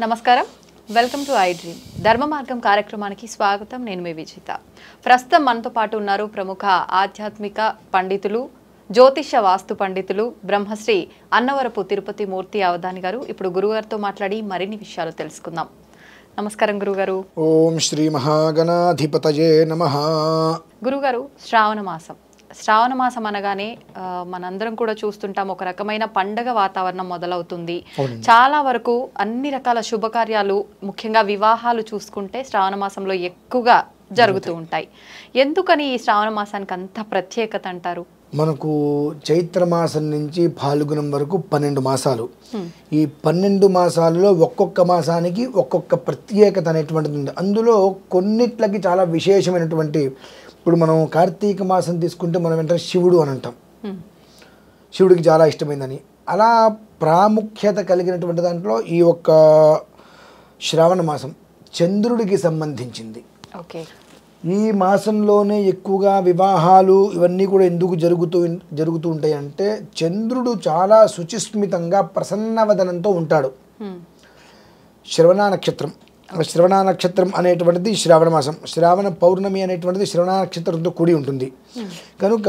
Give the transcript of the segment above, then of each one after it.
నమస్కారం, welcome to I dream. ధర్మ మార్గం కార్యక్రమానికి స్వాగతం. నేను మీ విజిత. ప్రస్తుతం మనతో పాటు ఉన్నారు ప్రముఖ ఆధ్యాత్మిక పండితులు, జ్యోతిష వాస్తు పండితులు బ్రహ్మశ్రీ అన్నవరపు తిరుపతి మూర్తి అవధాని గారు. ఇప్పుడు గురుగారితో మాట్లాడి మరిన్ని విషయాలు తెలుసుకుందాం. నమస్కారం గురుగారు. ఓం శ్రీ మహాగణాధిపతయే నమః. గురుగారు, శ్రావణ మాసం అనగానే మనందరం కూడా చూస్తుంటాం, ఒక రకమైన పండగ వాతావరణం మొదలవుతుంది. చాలా వరకు అన్ని రకాల శుభకార్యాలు, ముఖ్యంగా వివాహాలు చూసుకుంటే శ్రావణ మాసంలో ఎక్కువగా జరుగుతూ ఉంటాయి. ఎందుకని ఈ శ్రావణ మాసానికి అంత ప్రత్యేకత అంటారు? మనకు చైత్రమాసం నుంచి ఫాల్గుణం వరకు 12 మాసాలు. ఈ 12 మాసాలలో ఒక్కొక్క మాసానికి ఒక్కొక్క ప్రత్యేకత అనేటువంటిది ఉంది. అందులో కొన్నిట్లకి చాలా విశేషమైనటువంటి, ఇప్పుడు మనం కార్తీక మాసం తీసుకుంటే మనం వెంటనే శివుడు అని అంటాం, శివుడికి చాలా ఇష్టమైందని. అలా ప్రాముఖ్యత కలిగినటువంటి దాంట్లో ఈ ఒక్క శ్రావణ మాసం చంద్రుడికి సంబంధించింది. ఓకే. ఈ మాసంలోనే ఎక్కువగా వివాహాలు ఇవన్నీ కూడా ఎందుకు జరుగుతూ ఉంటాయి అంటే, చంద్రుడు చాలా శుచిస్మితంగా ప్రసన్నవదనంతో ఉంటాడు. శ్రవణ నక్షత్రం అనేటువంటిది శ్రావణ మాసం, శ్రావణ పౌర్ణమి అనేటువంటిది శ్రవణ నక్షత్రంతో కూడి ఉంటుంది. కనుక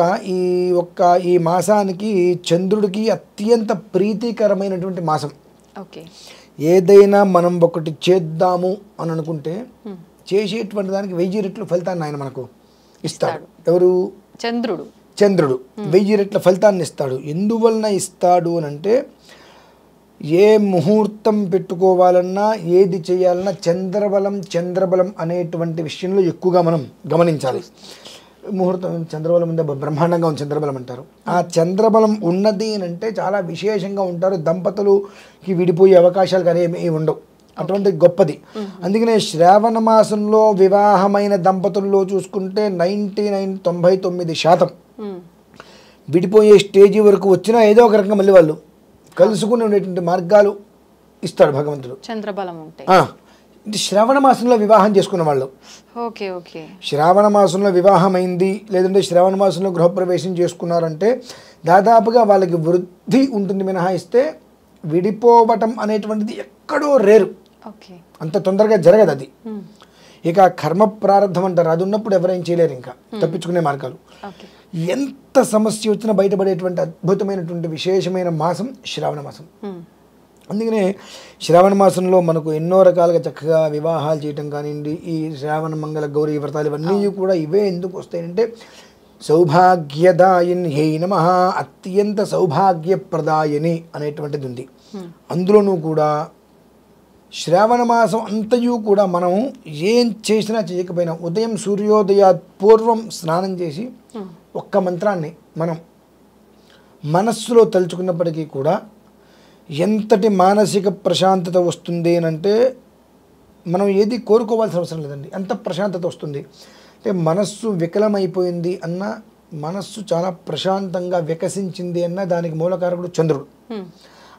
ఈ మాసానికి చంద్రుడికి అత్యంత ప్రీతికరమైనటువంటి మాసం. ఓకే. ఏదైనా మనం ఒకటి చేద్దాము అని అనుకుంటే చేసేటువంటి దానికి 1000 రెట్ల ఫలితాన్ని ఆయన మనకు ఇస్తాడు. ఎవరు? చంద్రుడు 1000 రెట్ల ఫలితాన్ని ఇస్తాడు. ఎందువలన ఇస్తాడు అని అంటే, ఏ ముహూర్తం పెట్టుకోవాలన్నా, ఏది చేయాలన్నా చంద్రబలం అనేటువంటి విషయంలో ఎక్కువగా మనం గమనించాలి. ముహూర్తం చంద్రబలం ఉందా, బ్రహ్మాండంగా ఉంది చంద్రబలం అంటారు. ఆ చంద్రబలం ఉన్నది అని అంటే చాలా విశేషంగా ఉంటారు. దంపతులుకి విడిపోయే అవకాశాలు కానీ ఏమి ఉండవు, అటువంటి గొప్పది. అందుకనే శ్రావణ మాసంలో వివాహమైన దంపతుల్లో చూసుకుంటే 99% విడిపోయే స్టేజీ వరకు వచ్చినా ఏదో ఒక రకంగా మళ్ళీ వాళ్ళు కలుసుకుని ఉండేటువంటి మార్గాలు ఇస్తాడు భగవంతుడు, చంద్రబలం ఉంటే. శ్రావణ మాసంలో వివాహం చేసుకున్న వాళ్ళు, శ్రావణ మాసంలో వివాహం అయింది లేదంటే శ్రావణ మాసంలో గృహప్రవేశం చేసుకున్నారంటే దాదాపుగా వాళ్ళకి వృద్ధి ఉంటుంది మినహాయిస్తే విడిపోవటం అనేటువంటిది ఎక్కడో రేరు, అంత తొందరగా జరగదు అది. ఇక కర్మ ప్రారంధం అంటారు, అది ఉన్నప్పుడు ఎవరైనా చేయలేరు, ఇంకా తప్పించుకునే మార్గాలు. ఎంత సమస్య వచ్చినా బయటపడేటువంటి అద్భుతమైనటువంటి విశేషమైన మాసం శ్రావణ మాసం. అందుకనే శ్రావణ మాసంలో మనకు ఎన్నో రకాలుగా చక్కగా వివాహాలు చేయటం కానివ్వండి, ఈ శ్రావణ మంగళ గౌరీ వ్రతాలు ఇవన్నీ కూడా ఇవే ఎందుకు వస్తాయంటే, సౌభాగ్యదాయిన్యై నమః, అత్యంత సౌభాగ్యప్రదాయని అనేటువంటిది ఉంది. అందులోనూ కూడా శ్రావణ మాసం అంతయు కూడా మనం ఏం చేసినా చేయకపోయినా ఉదయం సూర్యోదయ పూర్వం స్నానం చేసి ఒక్క మంత్రాన్ని మనం మనస్సులో తలుచుకున్నప్పటికీ కూడా ఎంతటి మానసిక ప్రశాంతత వస్తుంది అంటే, మనం ఏది కోరుకోవాల్సిన అవసరం లేదండి, అంత ప్రశాంతత వస్తుంది. అంటే మనస్సు వికలమైపోయింది అన్న, మనస్సు చాలా ప్రశాంతంగా వికసించింది అన్న దానికి మూలకారకుడు చంద్రుడు.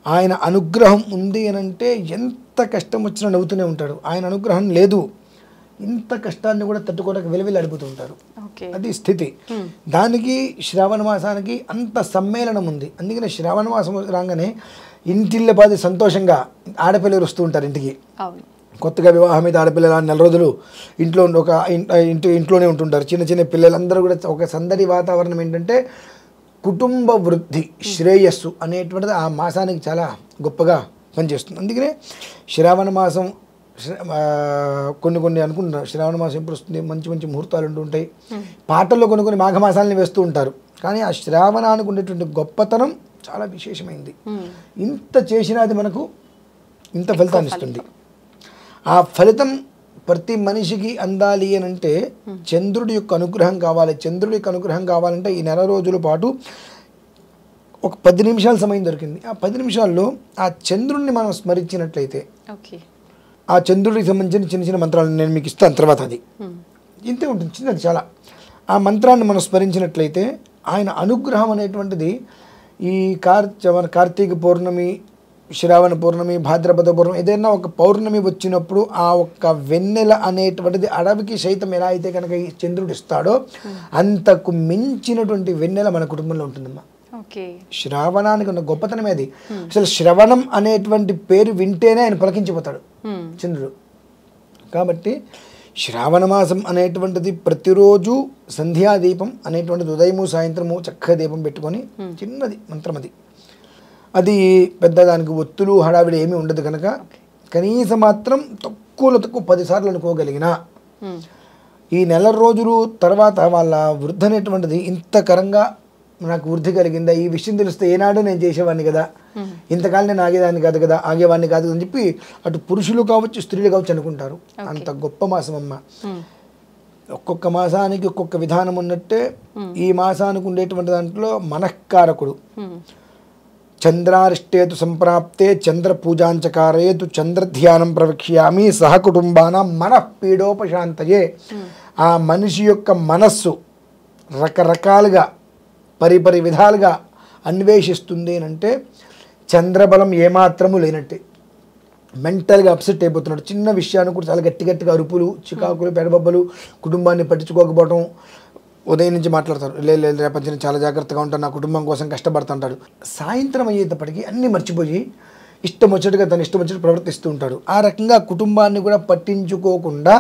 ఆయన అనుగ్రహం ఉంది అని అంటే ఎంత కష్టం వచ్చినా నవ్వుతూనే ఉంటాడు. ఆయన అనుగ్రహం లేదు, ఇంత కష్టాన్ని కూడా తట్టుకోవడానికి వెలువెల్లాడిపోతూ ఉంటారు. అది స్థితి. దానికి శ్రావణ మాసానికి అంత సమ్మేళనం ఉంది. అందుకనే శ్రావణ మాసం రాగానే ఇంటిల్లపాది సంతోషంగా ఆడపిల్లలు వస్తూ ఉంటారు ఇంటికి. కొత్తగా వివాహం అయితే ఆడపిల్లలు 4 రోజులు ఇంట్లోనే ఉంటుంటారు. చిన్న పిల్లలందరూ కూడా ఒక సందడి వాతావరణం. ఏంటంటే కుటుంబ వృద్ధి, శ్రేయస్సు అనేటువంటిది ఆ మాసానికి చాలా గొప్పగా పనిచేస్తుంది. అందుకనే శ్రావణ మాసం కొన్ని అనుకుంటున్నారు, శ్రావణ మాసం ఎప్పుడు వస్తుంది, మంచి ముహూర్తాలు ఉంటుంటాయి. పాటల్లో కొన్ని మాఘమాసాలని వేస్తూ ఉంటారు. కానీ ఆ శ్రావణానికి ఉండేటువంటి గొప్పతనం చాలా విశేషమైంది. ఇంత చేసినా అది మనకు ఇంత ఫలితాన్ని ఇస్తుంది. ఆ ఫలితం ప్రతి మనిషికి అందాలి అని అంటే చంద్రుడి యొక్క అనుగ్రహం కావాలి. చంద్రుడి యొక్క అనుగ్రహం కావాలంటే ఈ 4 రోజుల పాటు ఒక 10 నిమిషాల సమయం దొరికింది. ఆ 10 నిమిషాల్లో ఆ చంద్రుడిని మనం స్మరించినట్లయితే, ఆ చంద్రుడికి సంబంధించిన చిన్న మంత్రాలు నేను మీకు ఇస్తాను తర్వాత, అది ఇంతే ఉంటుంది, చిన్నది చాలా. ఆ మంత్రాన్ని మనం స్మరించినట్లయితే ఆయన అనుగ్రహం అనేటువంటిది ఈ కార్తీక పౌర్ణమి, శ్రావణ పౌర్ణమి, భాద్రపద పౌర్ణమి, ఏదైనా ఒక పౌర్ణమి వచ్చినప్పుడు ఆ ఒక్క వెన్నెల అనేటువంటిది అడవికి సైతం ఎలా అయితే కనుక ఈ చంద్రుడు ఇస్తాడో అంతకు మించినటువంటి వెన్నెల మన కుటుంబంలో ఉంటుందమ్మా. ఓకే. శ్రావణానికి ఉన్న గొప్పతనమే అది. అసలు శ్రవణం అనేటువంటి పేరు వింటేనే ఆయన పులకించిపోతాడు చంద్రుడు. కాబట్టి శ్రావణ మాసం అనేటువంటిది ప్రతిరోజు సంధ్యాదీపం అనేటువంటిది ఉదయము సాయంత్రము చక్కగా దీపం పెట్టుకొని, చిన్నది మంత్రం అది, అది పెద్ద దానికి ఒత్తులు హడావిడి ఏమీ ఉండదు కనుక కనీసం మాత్రం తక్కువలో తక్కువ 10 సార్లు అనుకోగలిగిన ఈ నెల రోజులు తర్వాత వాళ్ళ వృద్ధి అనేటువంటిది ఇంతకరంగా నాకు వృద్ధి కలిగిందా, ఈ విషయం తెలిస్తే ఏనాడు నేను చేసేవాడిని కదా, ఇంతకాలం నేను ఆగేదాన్ని కాదు కదా, ఆగేవాడిని కాదు అని చెప్పి అటు పురుషులు కావచ్చు స్త్రీలు కావచ్చు అనుకుంటారు. అంత గొప్ప మాసం అమ్మ. ఒక్కొక్క మాసానికి ఒక్కొక్క విధానం ఉన్నట్టే ఈ మాసానికి ఉండేటువంటి దాంట్లో మనఃకారకుడు చంద్రారిష్టేతు సంప్రాప్తే చంద్ర పూజాంచకారేతు చంద్రధ్యానం ప్రవక్ష్యామి సహకుటుంబానాం మనఃపీడోపశాంతయే. ఆ మనిషి యొక్క మనస్సు రకరకాలుగా పరిపరి విధాలుగా అన్వేషిస్తుంది అంటే చంద్రబలం ఏమాత్రము లేనట్టే. మెంటల్గా అప్సెట్ అయిపోతున్నాడు. చిన్న విషయాన్ని కూడా చాలా గట్టిగా అరుపులు, చికాకులు, పెడబబ్బలు, కుటుంబాన్ని పట్టించుకోకపోవడం. ఉదయం నుంచి మాట్లాడతారు, లేదు రేపటి నుంచి చాలా జాగ్రత్తగా ఉంటాను, నా కుటుంబం కోసం కష్టపడుతుంటాడు. సాయంత్రం అయ్యేటప్పటికి అన్నీ మర్చిపోయి ఇష్టం వచ్చినట్టుగా తను ఇష్టం వచ్చినట్టు ప్రవర్తిస్తూ ఉంటాడు. ఆ రకంగా కుటుంబాన్ని కూడా పట్టించుకోకుండా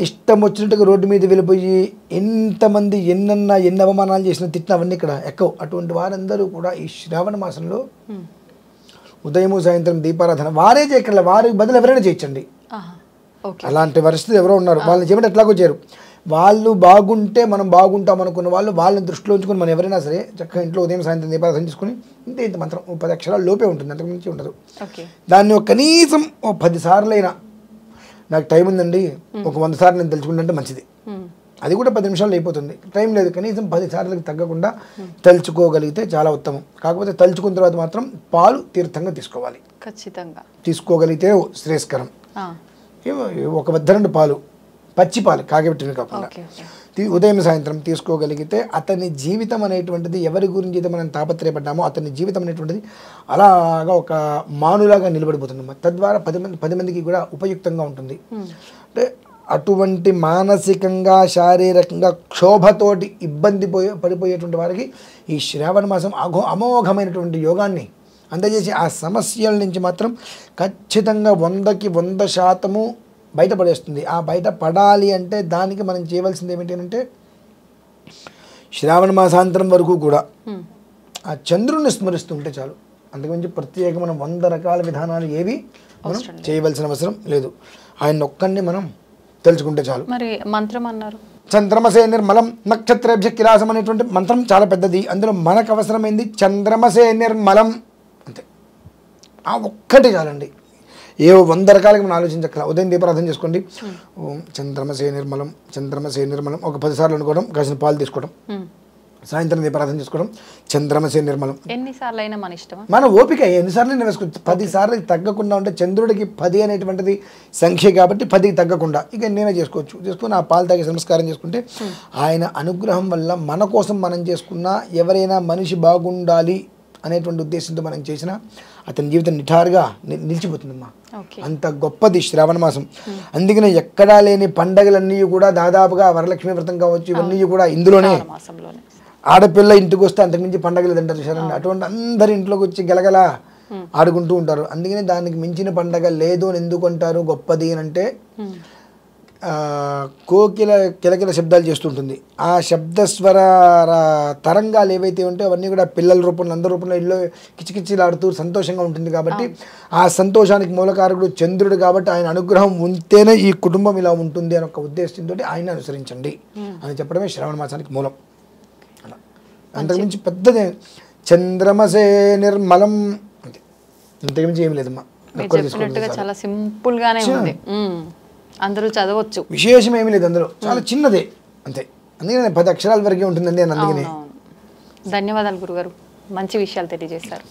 ఇష్టం వచ్చినట్టుగా రోడ్డు మీద వెళ్ళిపోయి ఎంతమంది ఎన్ని అవమానాలు చేసినా తిట్టిన అవన్నీ ఇక్కడ ఎక్కవు. అటువంటి వారందరూ కూడా ఈ శ్రావణ మాసంలో ఉదయము సాయంత్రం దీపారాధన వారే చేయగల, వారికి బదులు ఎవరైనా చేయించండి. అలాంటి పరిస్థితి ఎవరో ఉన్నారు, వాళ్ళని చేయమంటే ఎట్లాగో చేయరు. వాళ్ళు బాగుంటే మనం బాగుంటాం అనుకున్న వాళ్ళు వాళ్ళని దృష్టిలో ఉంచుకొని మనం ఎవరైనా సరే చక్కగా ఇంట్లో ఉదయం సాయంత్రం దీపారాధన చేసుకుని ఇంత మంత్రం 10 అక్షరాలు లోపే ఉంటుంది, అంతకుమించి ఉండదు. దాన్ని కనీసం 10 సార్లైనా నాకు టైం ఉందండి ఒక 100 సార్లు నేను తెలుసుకుంటే మంచిది. అది కూడా 10 నిమిషాలు అయిపోతుంది, టైం లేదు, కనీసం 10 సార్లకు తగ్గకుండా తలుచుకోగలిగితే చాలా ఉత్తమం. కాకపోతే తలుచుకున్న తర్వాత మాత్రం పాలు తీర్థంగా తీసుకోవాలి, ఖచ్చితంగా తీసుకోగలిగితే శ్రేయస్కరం. ఒక 1/2 పాలు, పచ్చి పాలు కాగబెట్టినవి కాకుండా ఉదయం సాయంత్రం తీసుకోగలిగితే అతని జీవితం అనేటువంటిది ఎవరి గురించి అయితే మనం తాపత్రయపడ్డామో అతని జీవితం అనేటువంటిది అలాగా ఒక మానులాగా నిలబడిపోతుంది. తద్వారా 10 మందికి కూడా ఉపయుక్తంగా ఉంటుంది. అంటే అటువంటి మానసికంగా శారీరకంగా క్షోభతోటి ఇబ్బంది పడిపోయేటువంటి వారికి ఈ శ్రావణ మాసం అమోఘమైనటువంటి యోగాన్ని అందజేసి ఆ సమస్యల నుంచి మాత్రం ఖచ్చితంగా 100కి 100% బయటపడేస్తుంది. ఆ బయట పడాలి అంటే దానికి మనం చేయవలసింది ఏమిటి అంటే శ్రావణ మాసాంతరం వరకు కూడా ఆ చంద్రుడిని స్మరిస్తూ ఉంటే చాలు. అందుగురించి ప్రత్యేక మనం 100 రకాల విధానాలు ఏవి మనం చేయవలసిన అవసరం లేదు. ఆయన ఒక్కడిని మనం తెలుసుకుంటే చాలు. మరి మంత్రం అన్నారు చంద్రమసే నిర్మలం నక్షత్రేభ్య కిలాసం అనేటువంటి మంత్రం చాలా పెద్దది. అందులో మనకు అవసరమైంది చంద్రమసే నిర్మలం అంతే. ఆ ఒక్కటి చాలండి, ఏ 100 రకాలుగా మనం ఆలోచించక్కల. ఉదయం దీపారాధన చేసుకోండి, ఓం చంద్రమసే నిర్మలం, చంద్రమసే నిర్మలం ఒక 10 సార్లు అనుకోవడం, కాసిన పాలు తీసుకోవడం, సాయంత్రం దీపారాధన చేసుకోవడం, చంద్రమసే నిర్మలం. ఎన్నిసార్లు అయినా మన ఇష్టం, మన ఓపిక, ఎన్నిసార్లు వేసుకోవచ్చు. 10 సార్లకి తగ్గకుండా ఉంటే చంద్రుడికి 10 అనేటువంటిది సంఖ్య కాబట్టి 10కి తగ్గకుండా ఇక నేనే చేసుకోవచ్చు. చేసుకుని ఆ పాలు తాగి నమస్కారం చేసుకుంటే ఆయన అనుగ్రహం వల్ల మన కోసం మనం చేసుకున్న ఎవరైనా మనిషి బాగుండాలి అనేటువంటి ఉద్దేశంతో మనం చేసిన అతని జీవితం నిఠారుగా నిలిచిపోతుందమ్మా. అంత గొప్పది శ్రావణ మాసం. అందుకనే ఎక్కడా లేని పండగలన్నీ కూడా దాదాపుగా వరలక్ష్మి వ్రతం కావచ్చు, ఇవన్నీ కూడా ఇందులోనే. ఆడపిల్ల ఇంటికి వస్తే అంతకుమించి పండగలు తింటారు చూసారండి. అటువంటి అందరి ఇంట్లోకి వచ్చి గలగల ఆడుకుంటూ ఉంటారు. అందుకనే దానికి మించిన పండగ లేదు అని ఎందుకు అంటారు గొప్పది అని అంటే కోకిల కిలకిల శబ్దాలు చేస్తుంటుంది. ఆ శబ్దస్వర తరంగాలు ఏవైతే ఉంటాయో అవన్నీ కూడా పిల్లల రూపంలో అందరి రూపంలో ఇల్లు కిచకిచలాడుతూ సంతోషంగా ఉంటుంది. కాబట్టి ఆ సంతోషానికి మూలకారకుడు చంద్రుడు కాబట్టి ఆయన అనుగ్రహం ఉంటేనే ఈ కుటుంబం ఇలా ఉంటుంది అని ఒక ఉద్దేశంతో ఆయన అనుసరించండి అని చెప్పడమే శ్రావణ మాసానికి మూలం. అంతకుమించి పెద్దదే చంద్రమసే నిర్మలం అంతే, అంతకుమించి ఏమి లేదమ్మా. చాలా సింపుల్ గానే ఉంది, అందరూ చదవచ్చు, విశేషం ఏమీ లేదు అందులో, చాలా చిన్నదే అంతే. అందుకని 10 అక్షరాల వరకే ఉంటుందండి అని అందుకనే. ధన్యవాదాలు గురుగారు, మంచి విషయాలు తెలియజేశారు.